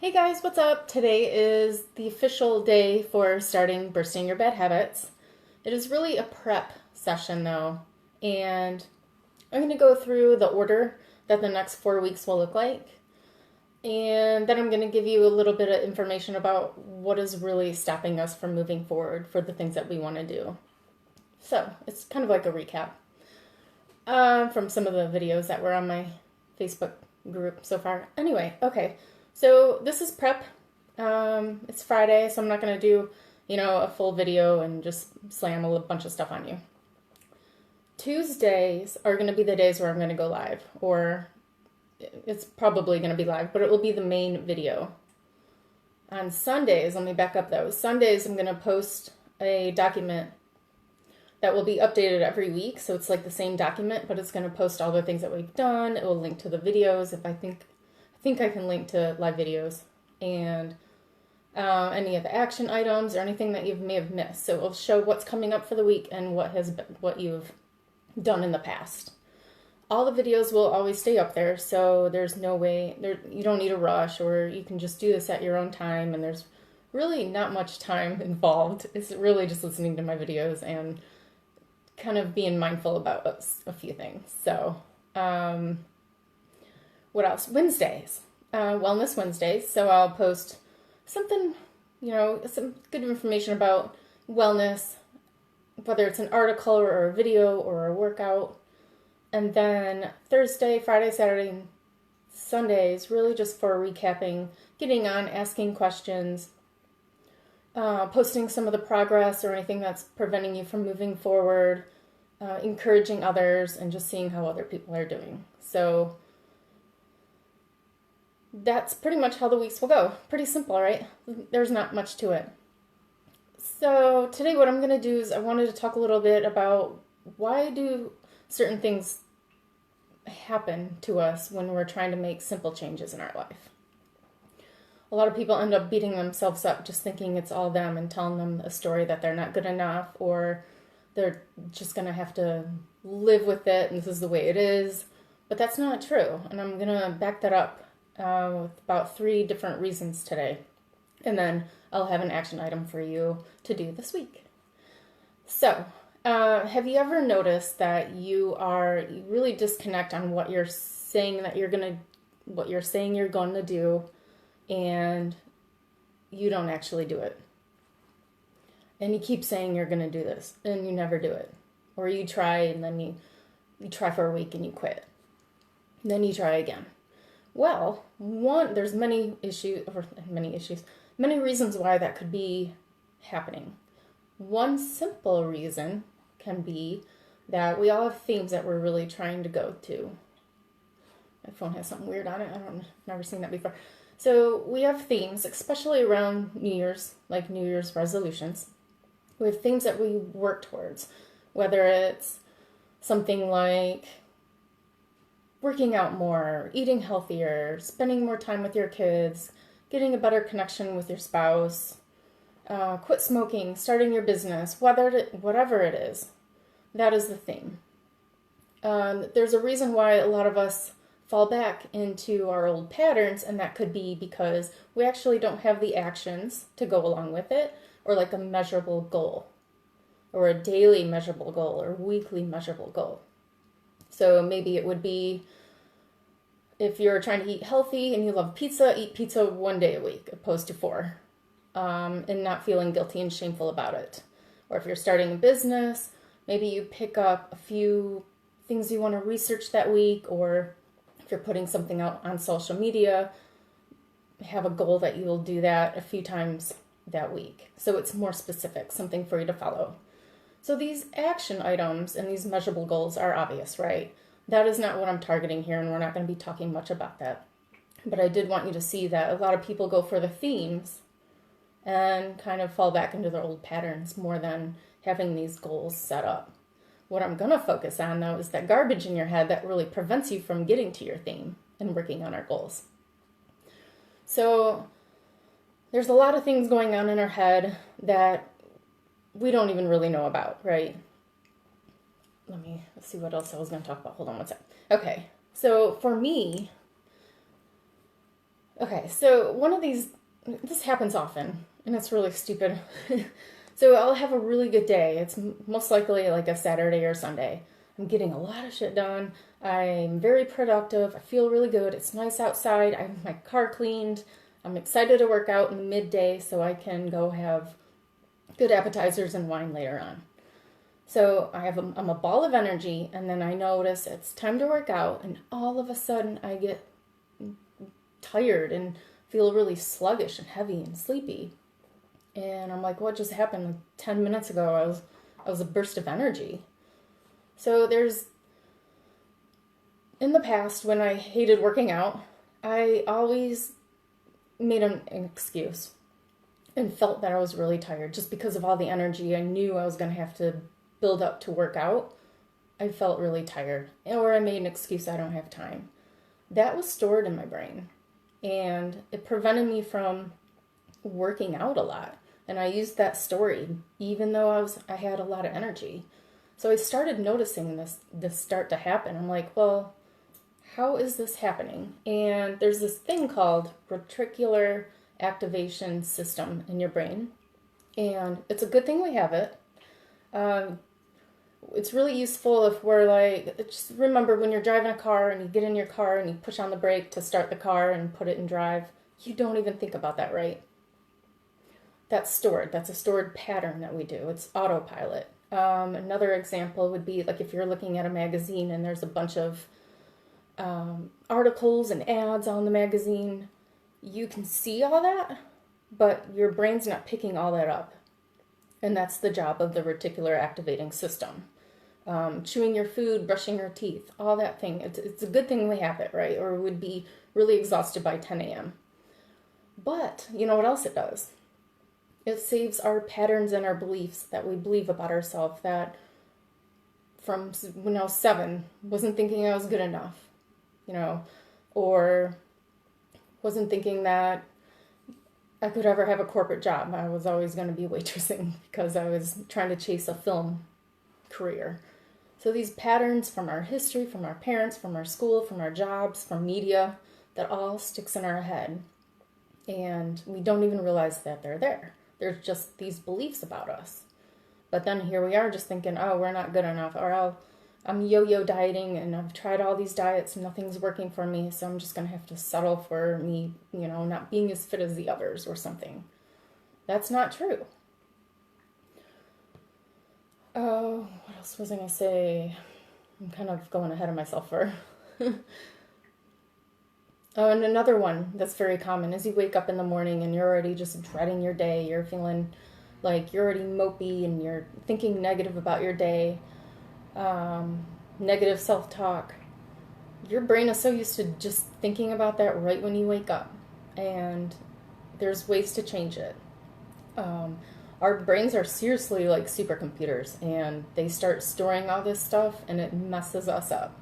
Hey guys, what's up? Today is the official day for starting Bursting Your Bad Habits. It is really a prep session though, and I'm going to go through the order that the next 4 weeks will look like, and then I'm going to give you a little bit of information about what is really stopping us from moving forward for the things that we want to do. So it's kind of like a recap from some of the videos that were on my Facebook group so far. Anyway, okay. So this is prep. It's Friday, so I'm not going to do, a full video and just slam a bunch of stuff on you. Tuesdays are going to be the days where I'm going to go live, or it's probably going to be live, but it will be the main video. On Sundays, let me back up though. Sundays, I'm going to post a document that will be updated every week. So it's like the same document, but it's going to post all the things that we've done. It will link to the videos if I think I can link to live videos and any of the action items or anything that you may have missed. So it will show what's coming up for the week and what you've done in the past. All the videos will always stay up there, so there's no way you don't need a rush, or you can just do this at your own time. And there's really not much time involved. It's really just listening to my videos and kind of being mindful about a few things. So. What else? Wednesdays, Wellness Wednesdays. So I'll post something, some good information about wellness, whether it's an article or a video or a workout. And then Thursday, Friday, Saturday, and Sundays, really just for recapping, getting on, asking questions, posting some of the progress or anything that's preventing you from moving forward, encouraging others, and just seeing how other people are doing. So that's pretty much how the weeks will go. Pretty simple, right? There's not much to it. So today what I'm going to do is I wanted to talk a little bit about why do certain things happen to us when we're trying to make simple changes in our life. A lot of people end up beating themselves up just thinking it's all them and telling them a story that they're not good enough, or they're just going to have to live with it and this is the way it is. But that's not true. And I'm going to back that up with about 3 different reasons today. And then I'll have an action item for you to do this week. So, have you ever noticed that you really disconnect on what you're saying you're going to do, and you don't actually do it? And you keep saying you're going to do this, and you never do it. Or you try, and then you try for a week and you quit. And then you try again. Well, there's many reasons why that could be happening. One simple reason can be that we all have themes that we're really trying to go to. My phone has something weird on it. I've never seen that before. So we have themes, especially around New Year's, like New Year's resolutions. We have themes that we work towards, whether it's something like working out more, eating healthier, spending more time with your kids, getting a better connection with your spouse, quit smoking, starting your business, whatever it is. That is the theme. There's a reason why a lot of us fall back into our old patterns, and that could be because we actually don't have the actions to go along with it, or like a measurable goal, or a daily measurable goal, or weekly measurable goal. So maybe it would be, if you're trying to eat healthy and you love pizza, eat pizza 1 day a week opposed to 4, and not feeling guilty and shameful about it. Or if you're starting a business, maybe you pick up a few things you want to research that week, or if you're putting something out on social media, have a goal that you will do that a few times that week. So it's more specific, something for you to follow. So these action items and these measurable goals are obvious, right? That is not what I'm targeting here, and we're not going to be talking much about that. But I did want you to see that a lot of people go for the themes and kind of fall back into their old patterns more than having these goals set up. What I'm going to focus on, though, is that garbage in your head that really prevents you from getting to your theme and working on our goals. So there's a lot of things going on in our head that we don't even really know about, right? Let's see what else I was going to talk about. Hold on one sec. Okay, so for me, Okay, so one of these, this happens often, and it's really stupid. So I'll have a really good day. It's most likely like a Saturday or Sunday. I'm getting a lot of shit done. I'm very productive. I feel really good. It's nice outside. I have my car cleaned. I'm excited to work out in the midday so I can go have good appetizers and wine later on. So I'm a ball of energy, and then I notice it's time to work out, and all of a sudden I get tired and feel really sluggish and heavy and sleepy. And I'm like, what just happened? Like 10 minutes ago, I was a burst of energy. So in the past, when I hated working out, I always made an excuse and felt that I was really tired just because of all the energy I knew I was going to have to build up to work out. I felt really tired, or I made an excuse I don't have time. That was stored in my brain, and it prevented me from working out a lot. And I used that story even though I had a lot of energy. So I started noticing this start to happen. I'm like, well, how is this happening? And there's this thing called reticular activation system in your brain, and it's a good thing we have it. It's really useful if we're like, just remember when you're driving a car and you get in your car and you push on the brake to start the car and put it in drive, you don't even think about that, right? That's stored. That's a stored pattern that we do. It's autopilot. Another example would be like if you're looking at a magazine and there's a bunch of articles and ads on the magazine, you can see all that, but your brain's not picking all that up. And that's the job of the reticular activating system. Chewing your food, brushing your teeth, all that thing. It's a good thing we have it, right? Or we would be really exhausted by 10 a.m. But you know what else it does? It saves our patterns and our beliefs that we believe about ourselves, that from when I was 7, wasn't thinking I was good enough, or wasn't thinking that I could ever have a corporate job. I was always going to be waitressing because I was trying to chase a film career. So these patterns from our history, from our parents, from our school, from our jobs, from media, that all sticks in our head. And we don't even realize that they're there. There's just these beliefs about us. But then here we are just thinking, oh, we're not good enough. Or I'm yo-yo dieting and I've tried all these diets and nothing's working for me. So I'm just going to have to settle for me, not being as fit as the others or something. That's not true. Oh, what else was I going to say? I'm kind of going ahead of myself for. Oh, and another one that's very common is you wake up in the morning and you're already just dreading your day. You're feeling like you're already mopey and you're thinking negative about your day, negative self-talk. Your brain is so used to just thinking about that right when you wake up, and there's ways to change it. Our brains are seriously like supercomputers, and they start storing all this stuff and it messes us up.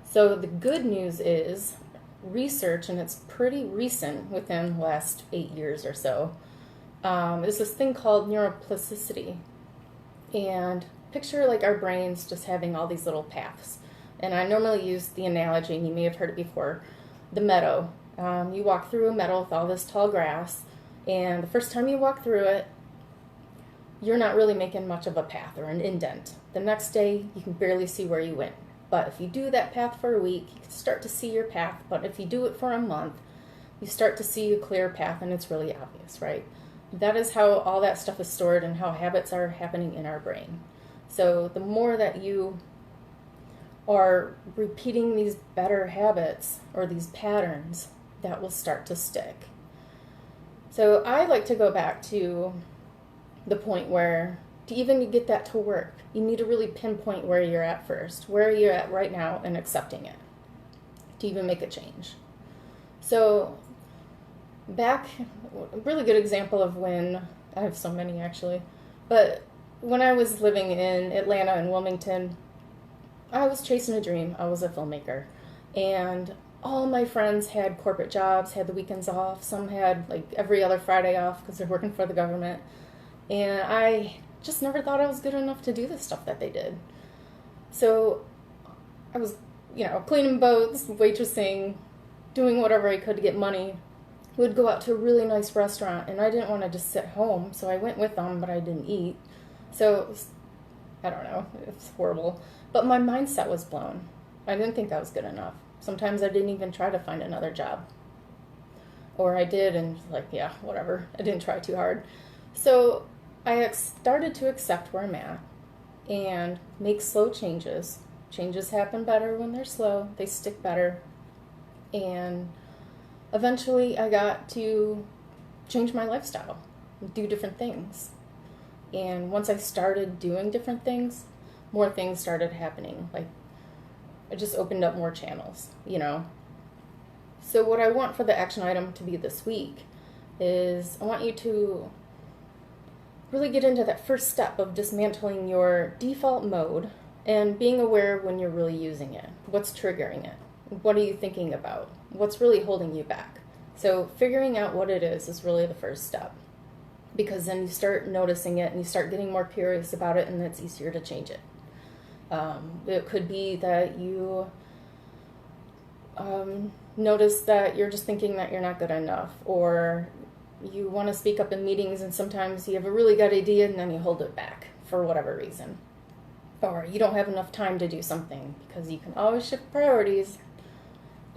So the good news is research, and it's pretty recent, within the last 8 years or so, there's this thing called neuroplasticity. And picture like our brains just having all these little paths. And I normally use the analogy, and you may have heard it before, the meadow. You walk through a meadow with all this tall grass, and the first time you walk through it, you're not really making much of a path or an indent. The next day, you can barely see where you went. But if you do that path for a week, you can start to see your path. But if you do it for a month, you start to see a clear path, and it's really obvious, right? That is how all that stuff is stored and how habits are happening in our brain. So the more that you are repeating these better habits or these patterns, that will start to stick. So I like to go back to the point where to even get that to work, you need to really pinpoint where you're at first. Where are you at right now, and accepting it to even make a change. So a really good example of when, I have so many actually, but when I was living in Atlanta and Wilmington, I was chasing a dream. I was a filmmaker, and all my friends had corporate jobs, had the weekends off. Some had like every other Friday off because they're working for the government. And I just never thought I was good enough to do the stuff that they did. So I was, cleaning boats, waitressing, doing whatever I could to get money would go out to a really nice restaurant, and I didn't want to just sit home, so I went with them, but I didn't eat. So it was, I don't know, it's horrible. But my mindset was blown. I didn't think that was good enough. Sometimes I didn't even try to find another job. Or I did, and like, yeah, whatever. I didn't try too hard. So I started to accept where I'm at and make slow changes. Changes happen better when they're slow. They stick better. And eventually I got to change my lifestyle, do different things. And once I started doing different things, more things started happening. Like, I just opened up more channels, you know. So what I want for the action item to be this week is I want you to really get into that first step of dismantling your default mode and being aware when you're really using it. What's triggering it? What are you thinking about? What's really holding you back? So figuring out what it is really the first step, because then you start noticing it and you start getting more curious about it, and it's easier to change it. It could be that you notice that you're just thinking that you're not good enough, or you want to speak up in meetings and sometimes you have a really good idea and then you hold it back for whatever reason. Or you don't have enough time to do something, because you can always shift priorities.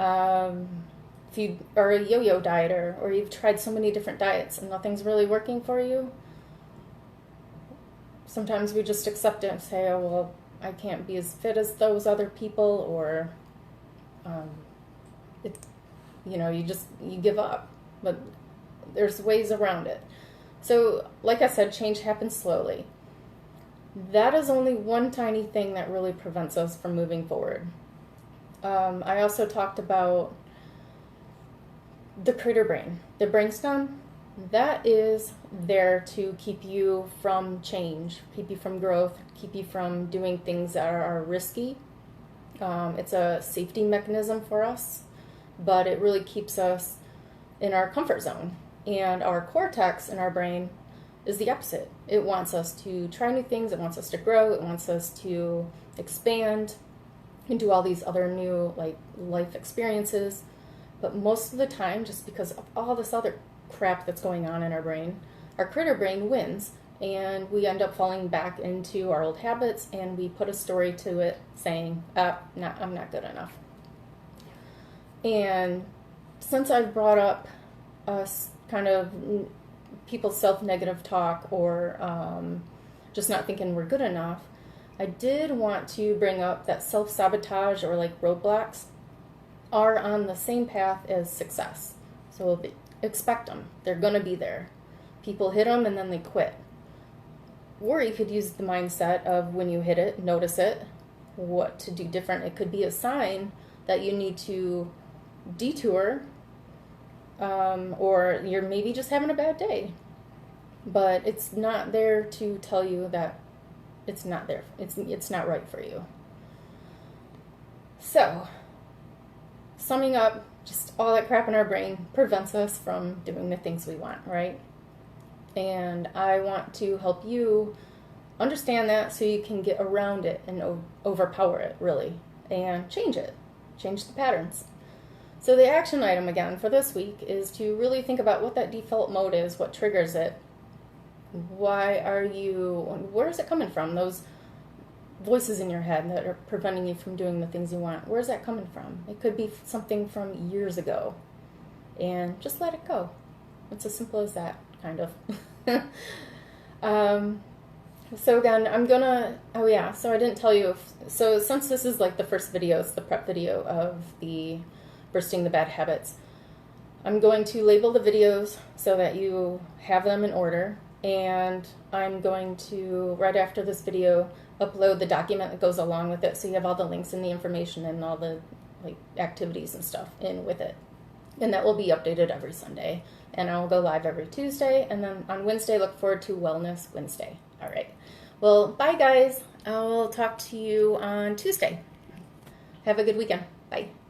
If you are a yo-yo dieter, or you've tried so many different diets and nothing's really working for you, sometimes we just accept it and say, oh, well, I can't be as fit as those other people, or, you give up. But there's ways around it. So, like I said, change happens slowly. That is only one tiny thing that really prevents us from moving forward. I also talked about the critter brain, the brainstem. That is there to keep you from change, keep you from growth, keep you from doing things that are risky. It's a safety mechanism for us, but it really keeps us in our comfort zone. And our cortex in our brain is the opposite. It wants us to try new things, it wants us to grow, it wants us to expand and do all these other new life experiences. But most of the time, just because of all this other crap that's going on in our brain, our critter brain wins, and we end up falling back into our old habits, and we put a story to it saying, I'm not good enough. And since I've brought up kind of people's self-negative talk, or just not thinking we're good enough, I did want to bring up that self-sabotage, or like roadblocks, are on the same path as success. So expect them. They're going to be there. People hit them and then they quit. Or you could use the mindset of, when you hit it, notice it, what to do different. It could be a sign that you need to detour, or you're maybe just having a bad day. But it's not there to tell you that it's not there. It's not right for you. So, summing up, just all that crap in our brain prevents us from doing the things we want, right? And I want to help you understand that so you can get around it and overpower it, really, and change it. Change the patterns. So the action item, again, for this week is to really think about what that default mode is, what triggers it. Where is it coming from? Those voices in your head that are preventing you from doing the things you want. Where's that coming from? It could be something from years ago. And just let it go. It's as simple as that, kind of. So again, so I didn't tell you, so since this is like the first video, it's the prep video of the Bursting the Bad Habits, I'm going to label the videos so that you have them in order, and I'm going to, right after this video, upload the document that goes along with it, so you have all the links and the information and all the activities and stuff in with it. And that will be updated every Sunday. And I will go live every Tuesday, and then on Wednesday, look forward to Wellness Wednesday. All right. Well, bye, guys. I'll talk to you on Tuesday. Have a good weekend. Bye.